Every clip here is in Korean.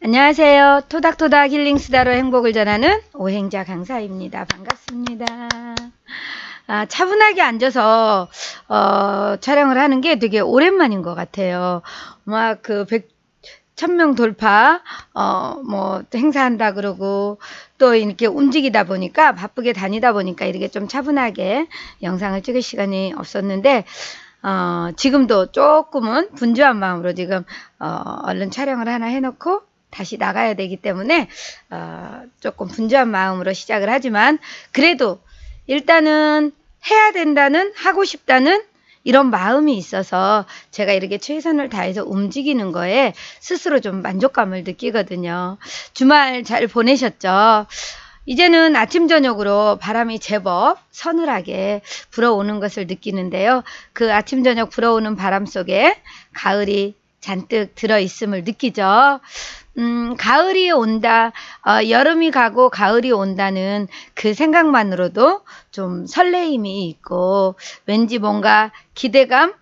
안녕하세요. 토닥토닥 힐링수다로 행복을 전하는 오행자 강사입니다. 반갑습니다. 차분하게 앉아서 촬영을 하는 게 되게 오랜만인 것 같아요. 막 그 1000명 돌파 뭐 행사한다 그러고 또 이렇게 움직이다 보니까 바쁘게 다니다 보니까 이렇게 좀 차분하게 영상을 찍을 시간이 없었는데 지금도 조금은 분주한 마음으로 지금 얼른 촬영을 하나 해놓고 다시 나가야 되기 때문에 조금 분주한 마음으로 시작을 하지만 그래도 일단은 해야 된다는, 하고 싶다는 이런 마음이 있어서 제가 이렇게 최선을 다해서 움직이는 거에 스스로 좀 만족감을 느끼거든요. 주말 잘 보내셨죠? 이제는 아침 저녁으로 바람이 제법 서늘하게 불어오는 것을 느끼는데요. 그 아침 저녁 불어오는 바람 속에 가을이 잔뜩 들어있음을 느끼죠. 가을이 온다, 여름이 가고 가을이 온다는 그 생각만으로도 좀 설레임이 있고 왠지 뭔가 기대감,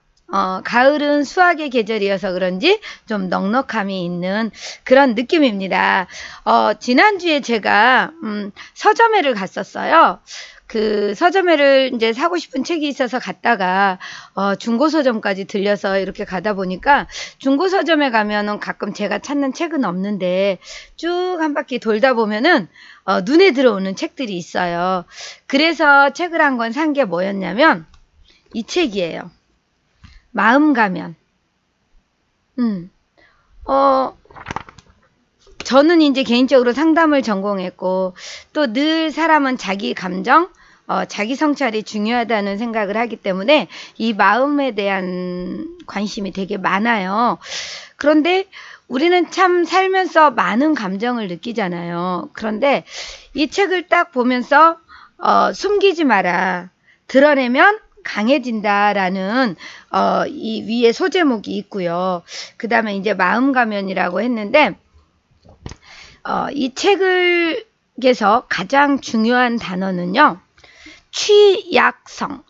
가을은 수확의 계절이어서 그런지 좀 넉넉함이 있는 그런 느낌입니다. 지난주에 제가 서점회를 갔었어요. 그 서점회를 이제 사고 싶은 책이 있어서 갔다가 중고서점까지 들려서 이렇게 가다 보니까 중고서점에 가면은 가끔 제가 찾는 책은 없는데 쭉 한 바퀴 돌다 보면은 눈에 들어오는 책들이 있어요. 그래서 책을 한 권 산 게 뭐였냐면 이 책이에요. 마음 가면. 저는 이제 개인적으로 상담을 전공했고 또 늘 사람은 자기 감정, 자기 성찰이 중요하다는 생각을 하기 때문에 이 마음에 대한 관심이 되게 많아요. 그런데 우리는 참 살면서 많은 감정을 느끼잖아요. 그런데 이 책을 딱 보면서 숨기지 마라. 드러내면 강해진다라는 이 위에 소제목이 있고요. 그 다음에 이제 마음 가면이라고 했는데 이 책에서 가장 중요한 단어는요.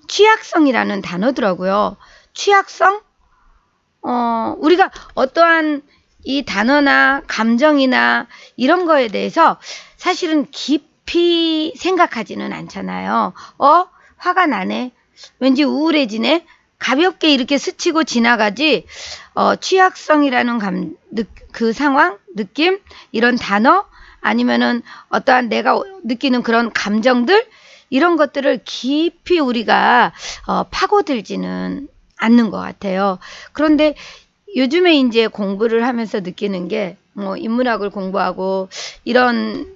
취약성이라는 단어더라고요. 취약성? 우리가 어떠한 이 단어나 감정이나 이런 거에 대해서 사실은 깊이 생각하지는 않잖아요. 화가 나네. 왠지 우울해지네. 가볍게 이렇게 스치고 지나가지 취약성이라는 그 상황, 느낌, 이런 단어 아니면은 어떠한 내가 느끼는 그런 감정들 이런 것들을 깊이 우리가 파고들지는 않는 것 같아요. 그런데 요즘에 이제 공부를 하면서 느끼는 게 뭐 인문학을 공부하고 이런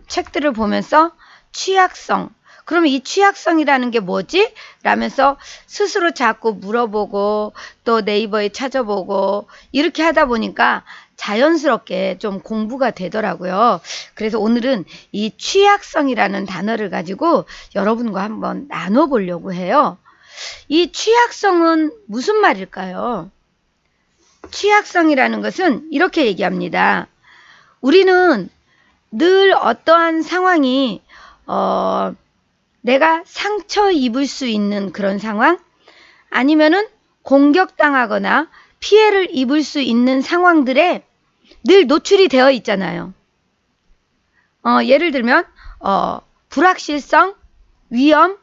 책들을 보면서 취약성 그러면 이 취약성이라는 게 뭐지? 라면서 스스로 자꾸 물어보고 또 네이버에 찾아보고 이렇게 하다 보니까 자연스럽게 좀 공부가 되더라고요. 그래서 오늘은 이 취약성이라는 단어를 가지고 여러분과 한번 나눠보려고 해요. 이 취약성은 무슨 말일까요? 취약성이라는 것은 이렇게 얘기합니다. 우리는 늘 어떠한 상황이 내가 상처 입을 수 있는 그런 상황 아니면은 공격당하거나 피해를 입을 수 있는 상황들에 늘 노출이 되어 있잖아요. 예를 들면 불확실성, 위험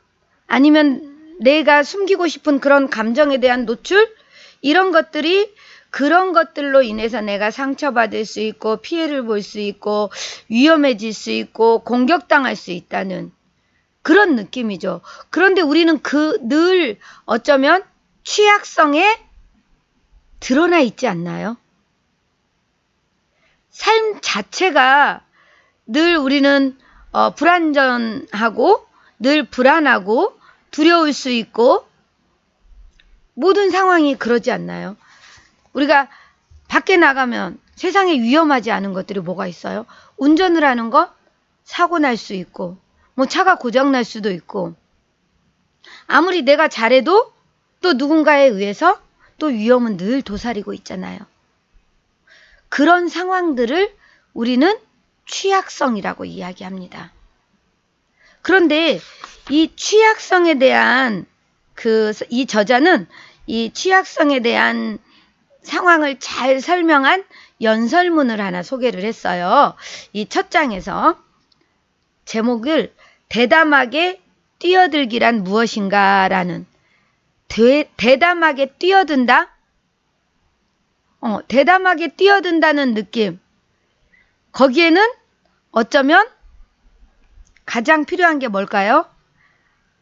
아니면 내가 숨기고 싶은 그런 감정에 대한 노출 이런 것들이 그런 것들로 인해서 내가 상처받을 수 있고 피해를 볼 수 있고 위험해질 수 있고 공격당할 수 있다는 그런 느낌이죠. 그런데 우리는 늘 어쩌면 취약성에 드러나 있지 않나요? 삶 자체가 늘 우리는 불안전하고 늘 불안하고 두려울 수 있고 모든 상황이 그러지 않나요? 우리가 밖에 나가면 세상에 위험하지 않은 것들이 뭐가 있어요? 운전을 하는 거 사고 날 수 있고 뭐 차가 고장 날 수도 있고 아무리 내가 잘해도 또 누군가에 의해서 또 위험은 늘 도사리고 있잖아요. 그런 상황들을 우리는 취약성이라고 이야기합니다. 그런데 이 취약성에 대한 이 저자는 이 취약성에 대한 상황을 잘 설명한 연설문을 하나 소개를 했어요. 이 첫 장에서 제목을 대담하게 뛰어들기란 무엇인가 라는 대담하게 뛰어든다? 대담하게 뛰어든다는 느낌. 거기에는 어쩌면 가장 필요한 게 뭘까요?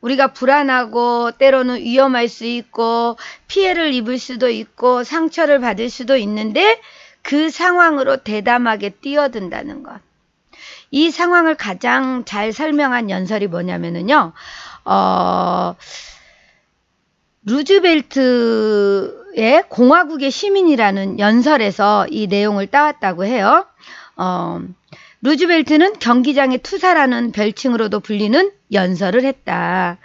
우리가 불안하고 때로는 위험할 수 있고 피해를 입을 수도 있고 상처를 받을 수도 있는데 그 상황으로 대담하게 뛰어든다는 것. 이 상황을 가장 잘 설명한 연설이 뭐냐면요. 루즈벨트의 공화국의 시민이라는 연설에서 이 내용을 따왔다고 해요. 루즈벨트는 경기장의 투사라는 별칭으로도 불리는 연설을 했다.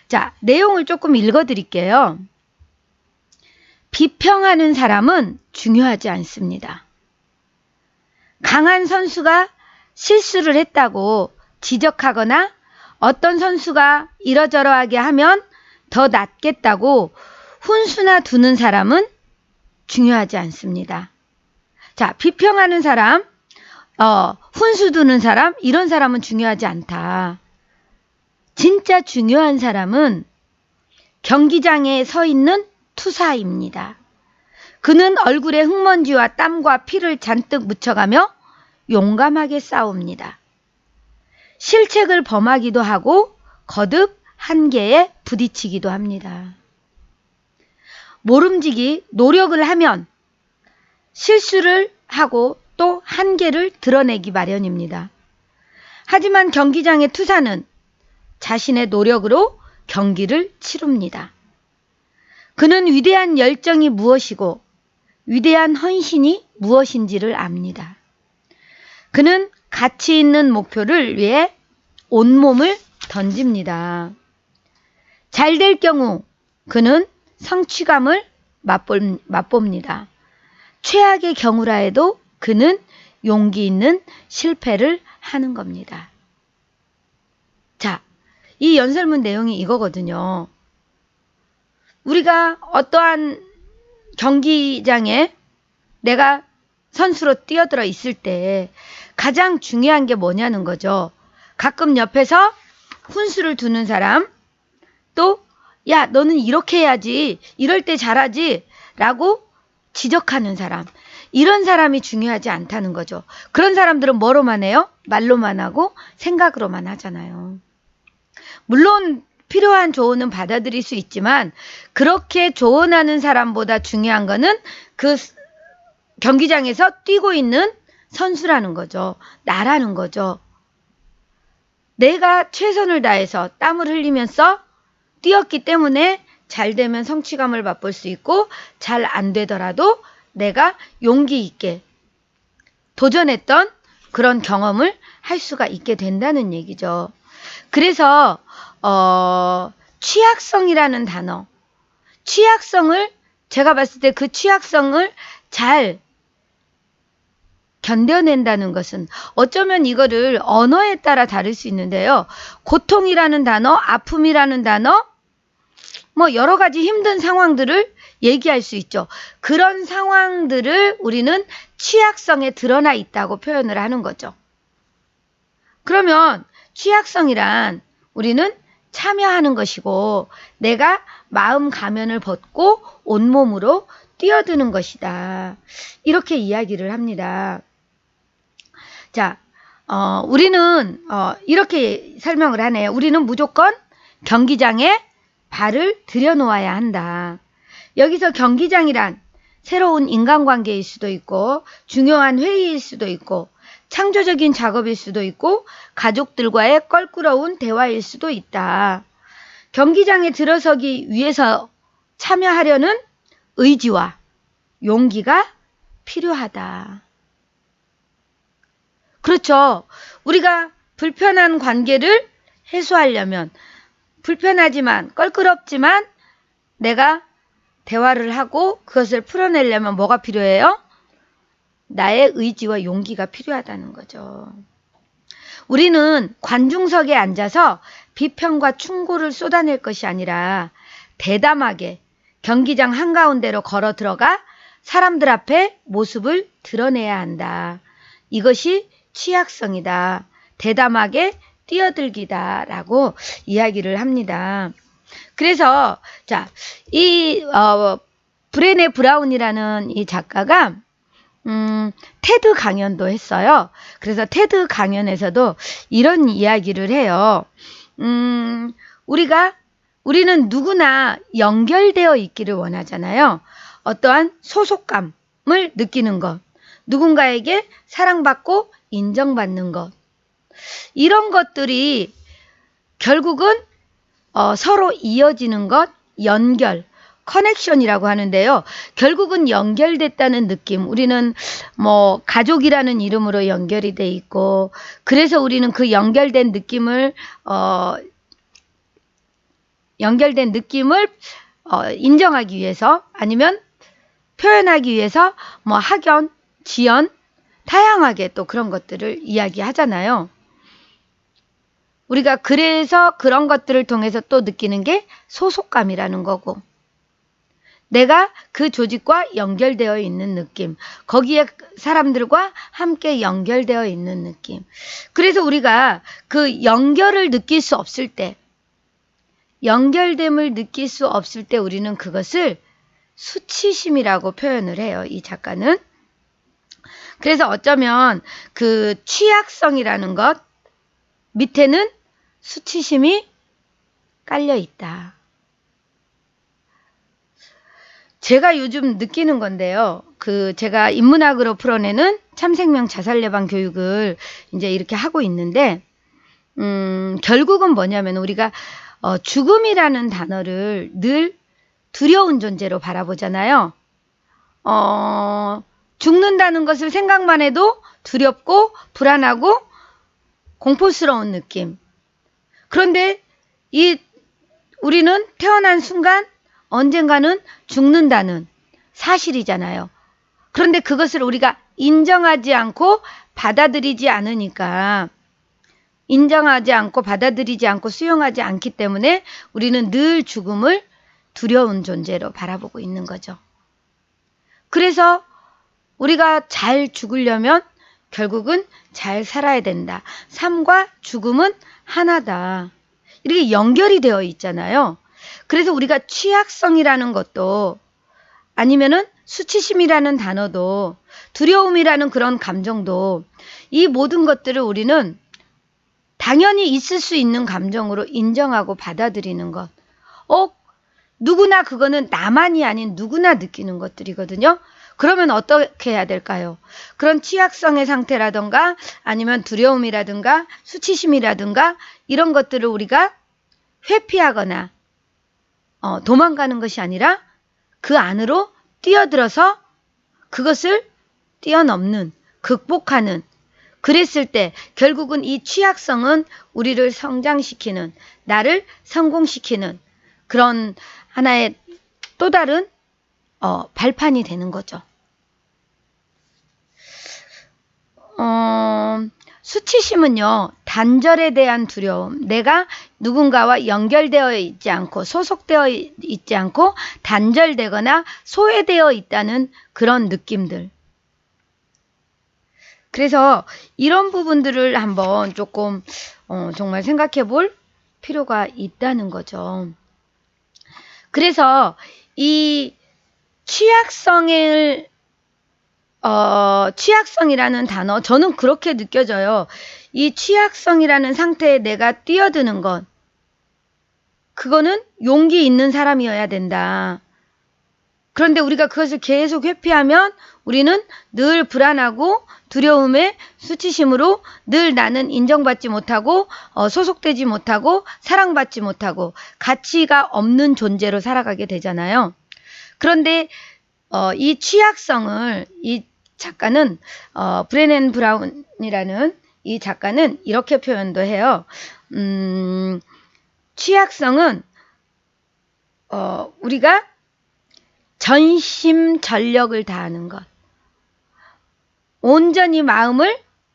자, 내용을 조금 읽어드릴게요. 비평하는 사람은 중요하지 않습니다. 강한 선수가 실수를 했다고 지적하거나 어떤 선수가 이러저러하게 하면 더 낫겠다고 훈수나 두는 사람은 중요하지 않습니다. 자, 비평하는 사람, 훈수 두는 사람, 이런 사람은 중요하지 않다. 진짜 중요한 사람은 경기장에 서 있는 투사입니다. 그는 얼굴에 흙먼지와 땀과 피를 잔뜩 묻혀가며 용감하게 싸웁니다. 실책을 범하기도 하고 거듭 한계에 부딪히기도 합니다. 모름지기 노력을 하면 실수를 하고 또 한계를 드러내기 마련입니다. 하지만 경기장의 투사는 자신의 노력으로 경기를 치룹니다. 그는 위대한 열정이 무엇이고 위대한 헌신이 무엇인지를 압니다. 그는 가치 있는 목표를 위해 온몸을 던집니다. 잘 될 경우 그는 성취감을 맛봅니다. 최악의 경우라 해도 그는 용기 있는 실패를 하는 겁니다. 자, 이 연설문 내용이 이거거든요. 우리가 어떠한 경기장에 내가 선수로 뛰어들어 있을 때 가장 중요한 게 뭐냐는 거죠. 가끔 옆에서 훈수를 두는 사람, 또 야, 너는 이렇게 해야지, 이럴 때 잘하지 라고 지적하는 사람, 이런 사람이 중요하지 않다는 거죠. 그런 사람들은 뭐로만 해요? 말로만 하고 생각으로만 하잖아요. 물론 필요한 조언은 받아들일 수 있지만 그렇게 조언하는 사람보다 중요한 거는 그 경기장에서 뛰고 있는 선수라는 거죠. 나라는 거죠. 내가 최선을 다해서 땀을 흘리면서 뛰었기 때문에 잘 되면 성취감을 맛볼 수 있고 잘 안 되더라도 내가 용기 있게 도전했던 그런 경험을 할 수가 있게 된다는 얘기죠. 그래서 취약성이라는 단어, 취약성을 제가 봤을 때 그 취약성을 잘 견뎌낸다는 것은 어쩌면 이거를 언어에 따라 다를 수 있는데요. 고통이라는 단어, 아픔이라는 단어, 뭐 여러 가지 힘든 상황들을 얘기할 수 있죠. 그런 상황들을 우리는 취약성에 드러나 있다고 표현을 하는 거죠. 그러면 취약성이란 우리는 참여하는 것이고 내가 마음 가면을 벗고 온몸으로 뛰어드는 것이다. 이렇게 이야기를 합니다. 자, 우리는 이렇게 설명을 하네요. 우리는 무조건 경기장에 발을 들여놓아야 한다. 여기서 경기장이란 새로운 인간관계일 수도 있고 중요한 회의일 수도 있고 창조적인 작업일 수도 있고 가족들과의 껄끄러운 대화일 수도 있다. 경기장에 들어서기 위해서 참여하려는 의지와 용기가 필요하다. 그렇죠. 우리가 불편한 관계를 해소하려면 불편하지만 껄끄럽지만 내가 대화를 하고 그것을 풀어내려면 뭐가 필요해요? 나의 의지와 용기가 필요하다는 거죠. 우리는 관중석에 앉아서 비평과 충고를 쏟아낼 것이 아니라 대담하게 경기장 한가운데로 걸어 들어가 사람들 앞에 모습을 드러내야 한다. 이것이 취약성이다. 대담하게 뛰어들기다. 라고 이야기를 합니다. 그래서 자, 이 브레네 브라운이라는 이 작가가 테드 강연도 했어요. 그래서 테드 강연에서도 이런 이야기를 해요. 우리는 누구나 연결되어 있기를 원하잖아요. 어떠한 소속감을 느끼는 것, 누군가에게 사랑받고 인정받는 것, 이런 것들이 결국은 서로 이어지는 것, 연결, 커넥션이라고 하는데요. 결국은 연결됐다는 느낌. 우리는 뭐 가족이라는 이름으로 연결이 돼 있고, 그래서 우리는 그 연결된 느낌을 인정하기 위해서, 아니면 표현하기 위해서 뭐 학연, 지연, 다양하게 또 그런 것들을 이야기하잖아요. 우리가 그래서 그런 것들을 통해서 또 느끼는 게 소속감이라는 거고, 내가 그 조직과 연결되어 있는 느낌, 거기에 사람들과 함께 연결되어 있는 느낌. 그래서 우리가 그 연결을 느낄 수 없을 때, 연결됨을 느낄 수 없을 때 우리는 그것을 수치심이라고 표현을 해요, 이 작가는. 그래서 어쩌면 그 취약성이라는 것 밑에는 수치심이 깔려 있다. 제가 요즘 느끼는 건데요. 제가 인문학으로 풀어내는 참생명 자살예방 교육을 이제 이렇게 하고 있는데, 결국은 뭐냐면 우리가 죽음이라는 단어를 늘 두려운 존재로 바라보잖아요. 죽는다는 것을 생각만 해도 두렵고 불안하고 공포스러운 느낌. 그런데 우리는 태어난 순간 언젠가는 죽는다는 사실이잖아요. 그런데 그것을 우리가 인정하지 않고 받아들이지 않으니까, 인정하지 않고 받아들이지 않고 수용하지 않기 때문에 우리는 늘 죽음을 두려운 존재로 바라보고 있는 거죠. 그래서 우리가 잘 죽으려면 결국은 잘 살아야 된다. 삶과 죽음은 하나다. 이렇게 연결이 되어 있잖아요. 그래서 우리가 취약성이라는 것도, 아니면은 수치심이라는 단어도, 두려움이라는 그런 감정도, 이 모든 것들을 우리는 당연히 있을 수 있는 감정으로 인정하고 받아들이는 것. 누구나 그거는 나만이 아닌 누구나 느끼는 것들이거든요. 그러면 어떻게 해야 될까요? 그런 취약성의 상태라든가 아니면 두려움이라든가 수치심이라든가 이런 것들을 우리가 회피하거나 도망가는 것이 아니라 그 안으로 뛰어들어서 그것을 뛰어넘는, 극복하는, 그랬을 때 결국은 이 취약성은 우리를 성장시키는, 나를 성공시키는 그런 하나의 또 다른 발판이 되는 거죠. 수치심은요, 단절에 대한 두려움, 내가 누군가와 연결되어 있지 않고 소속되어 있지 않고 단절되거나 소외되어 있다는 그런 느낌들. 그래서 이런 부분들을 한번 조금 정말 생각해 볼 필요가 있다는 거죠. 그래서 이 취약성이라는 단어, 저는 그렇게 느껴져요. 이 취약성이라는 상태에 내가 뛰어드는 것, 그거는 용기 있는 사람이어야 된다. 그런데 우리가 그것을 계속 회피하면 우리는 늘 불안하고 두려움에 수치심으로 늘 나는 인정받지 못하고 소속되지 못하고 사랑받지 못하고 가치가 없는 존재로 살아가게 되잖아요. 그런데 이 취약성을 이 작가는 브레네 브라운이라는 이 작가는 이렇게 표현도 해요. 취약성은 우리가 전심전력을 다하는 것, 온전히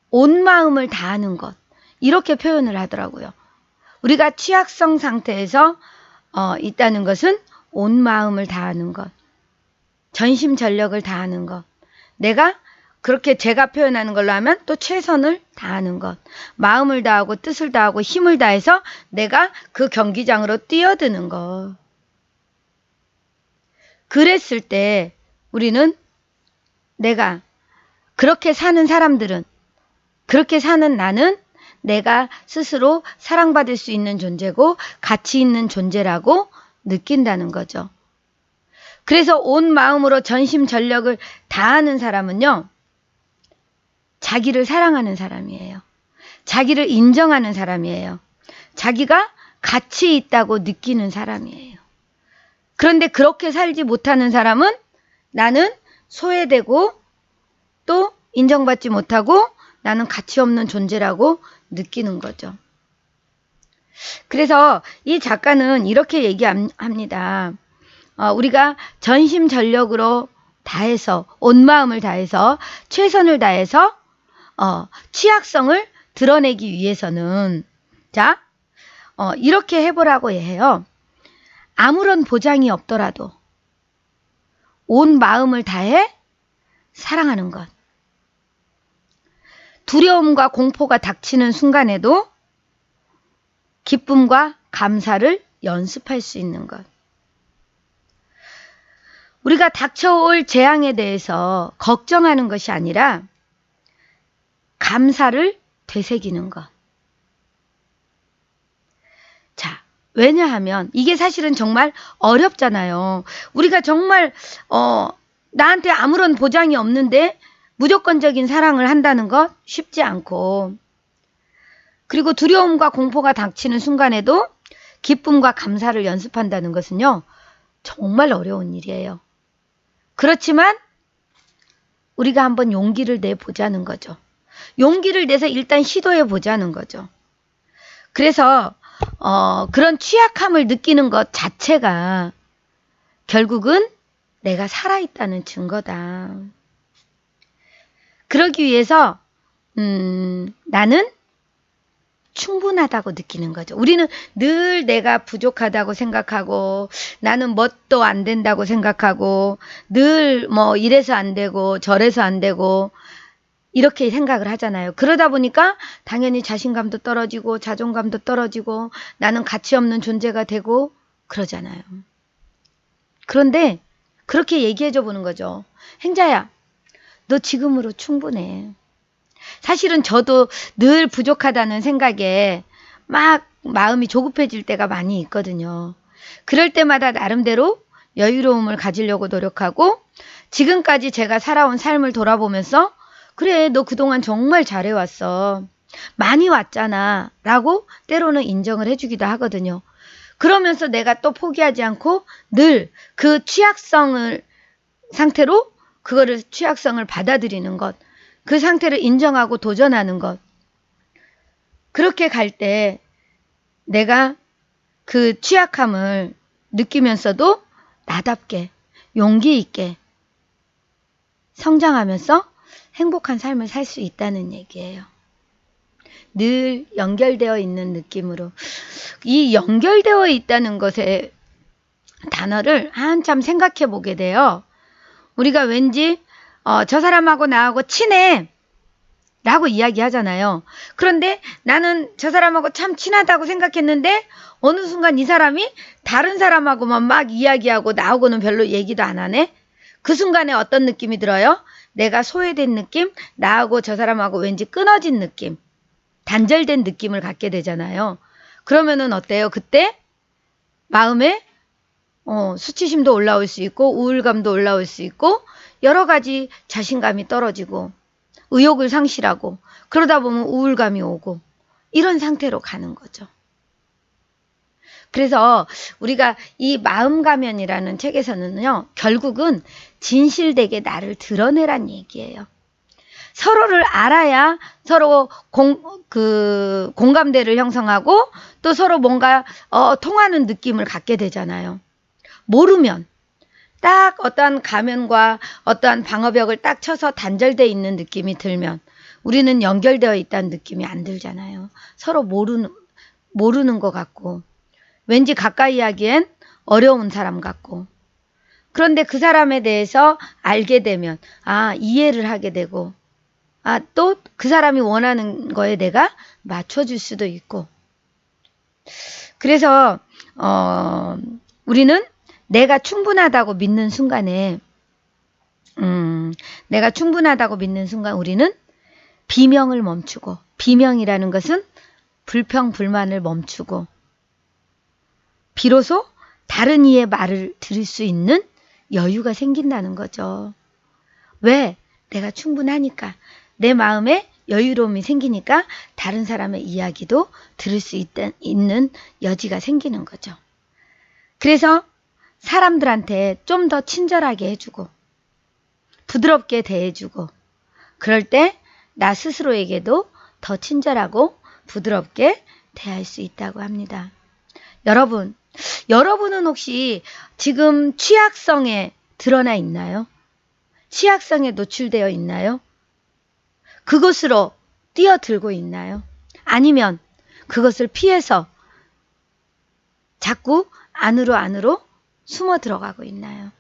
온 마음을 다하는 것, 이렇게 표현을 하더라고요. 우리가 취약성 상태에서 있다는 것은 온 마음을 다하는 것. 전심전력을 다하는 것. 내가 그렇게 제가 표현하는 걸로 하면 또 최선을 다하는 것. 마음을 다하고 뜻을 다하고 힘을 다해서 내가 그 경기장으로 뛰어드는 것. 그랬을 때 우리는 내가 그렇게 사는 사람들은, 그렇게 사는 나는 내가 스스로 사랑받을 수 있는 존재고 가치 있는 존재라고 느낀다는 거죠. 그래서 온 마음으로 전심전력을 다하는 사람은요, 자기를 사랑하는 사람이에요. 자기를 인정하는 사람이에요. 자기가 가치 있다고 느끼는 사람이에요. 그런데 그렇게 살지 못하는 사람은 나는 소외되고 또 인정받지 못하고 나는 가치 없는 존재라고 느끼는 거죠. 그래서 이 작가는 이렇게 얘기합니다. 우리가 전심전력으로 다해서, 온 마음을 다해서, 최선을 다해서 취약성을 드러내기 위해서는 자, 이렇게 해보라고 해요. 아무런 보장이 없더라도 온 마음을 다해 사랑하는 것. 두려움과 공포가 닥치는 순간에도 기쁨과 감사를 연습할 수 있는 것. 우리가 닥쳐올 재앙에 대해서 걱정하는 것이 아니라 감사를 되새기는 것. 자, 왜냐하면 이게 사실은 정말 어렵잖아요. 우리가 정말 나한테 아무런 보장이 없는데 무조건적인 사랑을 한다는 것 쉽지 않고, 그리고 두려움과 공포가 닥치는 순간에도 기쁨과 감사를 연습한다는 것은요, 정말 어려운 일이에요. 그렇지만 우리가 한번 용기를 내보자는 거죠. 용기를 내서 일단 시도해 보자는 거죠. 그래서 그런 취약함을 느끼는 것 자체가 결국은 내가 살아있다는 증거다. 그러기 위해서 나는 충분하다고 느끼는 거죠. 우리는 늘 내가 부족하다고 생각하고 나는 뭣도 안 된다고 생각하고 늘 뭐 이래서 안 되고 저래서 안 되고 이렇게 생각을 하잖아요. 그러다 보니까 당연히 자신감도 떨어지고 자존감도 떨어지고 나는 가치 없는 존재가 되고 그러잖아요. 그런데 그렇게 얘기해줘 보는 거죠. 행자야, 너 지금으로 충분해. 사실은 저도 늘 부족하다는 생각에 막 마음이 조급해질 때가 많이 있거든요. 그럴 때마다 나름대로 여유로움을 가지려고 노력하고 지금까지 제가 살아온 삶을 돌아보면서 그래, 너 그동안 정말 잘해왔어. 많이 왔잖아. 라고 때로는 인정을 해주기도 하거든요. 그러면서 내가 또 포기하지 않고 늘 그 취약성을 상태로 그거를 취약성을 받아들이는 것. 그 상태를 인정하고 도전하는 것. 그렇게 갈 때 내가 그 취약함을 느끼면서도 나답게 용기 있게 성장하면서 행복한 삶을 살 수 있다는 얘기예요. 늘 연결되어 있는 느낌으로. 이 연결되어 있다는 것의 단어를 한참 생각해 보게 돼요. 우리가 왠지 저 사람하고 나하고 친해 라고 이야기하잖아요. 그런데 나는 저 사람하고 참 친하다고 생각했는데 어느 순간 이 사람이 다른 사람하고만 막 이야기하고 나하고는 별로 얘기도 안 하네. 그 순간에 어떤 느낌이 들어요? 내가 소외된 느낌, 나하고 저 사람하고 왠지 끊어진 느낌, 단절된 느낌을 갖게 되잖아요. 그러면은 어때요? 그때 마음에 수치심도 올라올 수 있고 우울감도 올라올 수 있고 여러 가지 자신감이 떨어지고 의욕을 상실하고 그러다 보면 우울감이 오고 이런 상태로 가는 거죠. 그래서 우리가 이 마음가면이라는 책에서는요, 결국은 진실되게 나를 드러내란 얘기예요. 서로를 알아야 서로 공감대를 형성하고 또 서로 뭔가 통하는 느낌을 갖게 되잖아요. 모르면 딱 어떠한 가면과 어떠한 방어벽을 딱 쳐서 단절되어 있는 느낌이 들면 우리는 연결되어 있다는 느낌이 안 들잖아요. 서로 모르는 것 같고 왠지 가까이 하기엔 어려운 사람 같고 그런데 그 사람에 대해서 알게 되면 이해를 하게 되고 또 그 사람이 원하는 거에 내가 맞춰줄 수도 있고. 그래서 우리는 내가 충분하다고 믿는 순간에 내가 충분하다고 믿는 순간 우리는 비명을 멈추고, 비명이라는 것은 불평불만을 멈추고 비로소 다른 이의 말을 들을 수 있는 여유가 생긴다는 거죠. 왜? 내가 충분하니까. 내 마음에 여유로움이 생기니까 다른 사람의 이야기도 들을 수 있는 여지가 생기는 거죠. 그래서 사람들한테 좀 더 친절하게 해주고 부드럽게 대해주고, 그럴 때 나 스스로에게도 더 친절하고 부드럽게 대할 수 있다고 합니다. 여러분은 혹시 지금 취약성에 드러나 있나요? 취약성에 노출되어 있나요? 그것으로 뛰어들고 있나요? 아니면 그것을 피해서 자꾸 안으로 숨어 들어가고 있나요?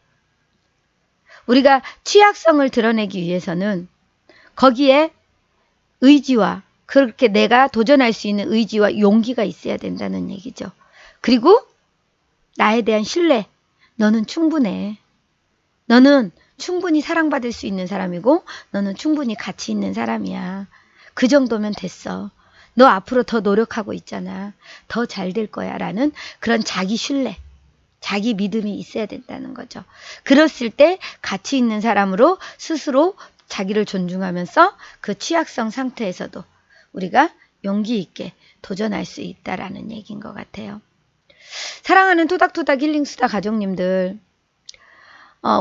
우리가 취약성을 드러내기 위해서는 거기에 의지와, 그렇게 내가 도전할 수 있는 의지와 용기가 있어야 된다는 얘기죠. 그리고 나에 대한 신뢰. 너는 충분해. 너는 충분히 사랑받을 수 있는 사람이고 너는 충분히 가치 있는 사람이야. 그 정도면 됐어. 너 앞으로 더 노력하고 있잖아. 더 잘 될 거야 라는 그런 자기 신뢰, 자기 믿음이 있어야 된다는 거죠. 그랬을 때 가치 있는 사람으로 스스로 자기를 존중하면서 그 취약성 상태에서도 우리가 용기 있게 도전할 수 있다라는 얘기인 것 같아요. 사랑하는 토닥토닥 힐링수다 가족님들,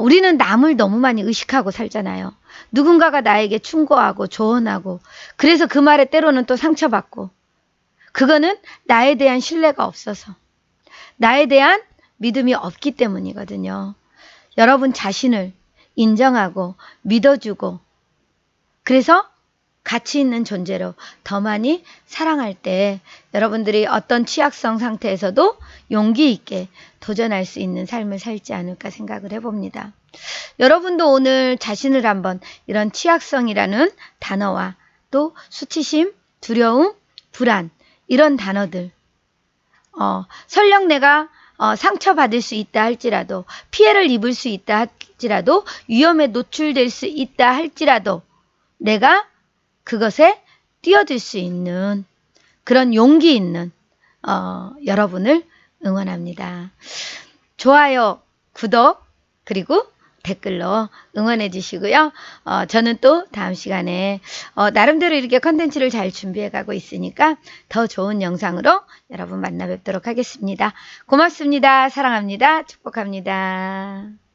우리는 남을 너무 많이 의식하고 살잖아요. 누군가가 나에게 충고하고 조언하고, 그래서 그 말에 때로는 또 상처받고, 그거는 나에 대한 신뢰가 없어서, 나에 대한 믿음이 없기 때문이거든요. 여러분 자신을 인정하고 믿어주고, 그래서 가치 있는 존재로 더 많이 사랑할 때 여러분들이 어떤 취약성 상태에서도 용기 있게 도전할 수 있는 삶을 살지 않을까 생각을 해봅니다. 여러분도 오늘 자신을 한번 이런 취약성이라는 단어와 또 수치심, 두려움, 불안, 이런 단어들, 설령 내가 상처받을 수 있다 할지라도, 피해를 입을 수 있다 할지라도, 위험에 노출될 수 있다 할지라도 내가 그것에 뛰어들 수 있는 그런 용기 있는 여러분을 응원합니다. 좋아요, 구독, 그리고 댓글로 응원해 주시고요. 저는 또 다음 시간에 나름대로 이렇게 컨텐츠를 잘 준비해 가고 있으니까 더 좋은 영상으로 여러분 만나 뵙도록 하겠습니다. 고맙습니다. 사랑합니다. 축복합니다.